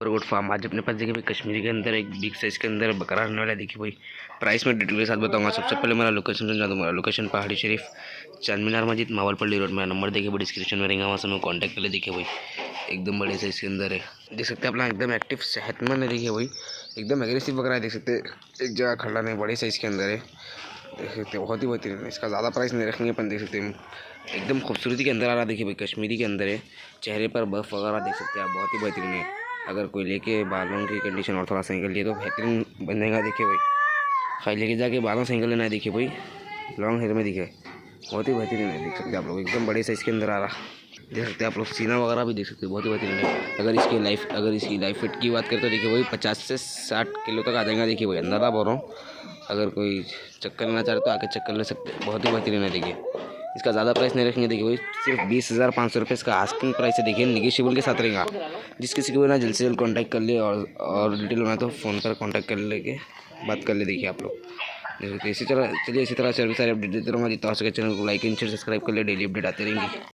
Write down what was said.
Super good farm. आज अपने पास देखिए भाई कश्मीरी के अंदर एक बिग साइज के अंदर बकरा आने वाला है। देखिए भाई प्राइस में डिटेल के साथ बताऊंगा। सबसे पहले मेरा लोकेशन समझा दूंगा। लोकेशन पहाड़ी शरीफ चांद मीनार मस्जिद मावलपल्ली रोड। मेरा नंबर देखिए भाई डिस्क्रिप्शन में रहेगा, वहाँ से मैं कॉन्टैक्ट कर ले। देखिए भाई एकदम बड़े साइज के अंदर है, देख सकते हैं अपना एकदम एक्टिव सेहतमंद है। देखिए भाई एकदम एग्रेसिव बकरा है, देख सकते हैं एक जगह खड़ा नहीं, बड़े साइज के अंदर है। देख सकते हैं बहुत ही बेहतरीन है। इसका ज़्यादा प्राइस नहीं रखेंगे अपन, देख सकते हैं एकदम खूबसूरती के अंदर आ रहा। देखिए भाई कश्मीरी के अंदर है, चेहरे पर बर्फ वगैरह देख सकते हैं आप, बहुत ही बेहतरीन है। अगर कोई लेके बालों की कंडीशन और थोड़ा सही कर लिए तो बेहतरीन बनेगा। देखिए भाई खाली लेके जाके बालों सही कर लेना है। देखिए भाई लॉन्ग हेयर में दिखे, बहुत ही बेहतरीन है। देख सकते हैं आप लोग एकदम बड़े साइज के अंदर आ रहा। देख सकते हैं आप लोग सीना वगैरह भी देख सकते हैं, बहुत ही बेहतरीन है। अगर इसकी लाइफ फिट की बात करें तो देखिए भाई 50 से 60 किलो तक आ जाएगा। देखिए भाई अंदाजा बोल रहा हूँ, अगर कोई चक्कर लेना चाह रहे तो आके चक्कर ले सकते हैं, बहुत ही बेहतरीन है। देखिए इसका ज़्यादा प्राइस नहीं रखेंगे। देखिए भाई सिर्फ 20,500 रुपये इसका आस्किंग प्राइस है। देखिए निगेशियबल के साथ रहेगा। जिस किसी को भी ना जल्द से जल्द कॉन्टैक्ट कर ले, और डिटेल होना तो फ़ोन पर कॉन्टैक्ट कर लेके बात कर ले। देखिए आप लोग इसी तरह चलिए, इसी तरह सारे अपडेट देते रहूँगा। जितना हो सके चैनल को लाइक एंड शेयर सब्सक्राइब कर ले, डेली अपडेट आते रहेंगे।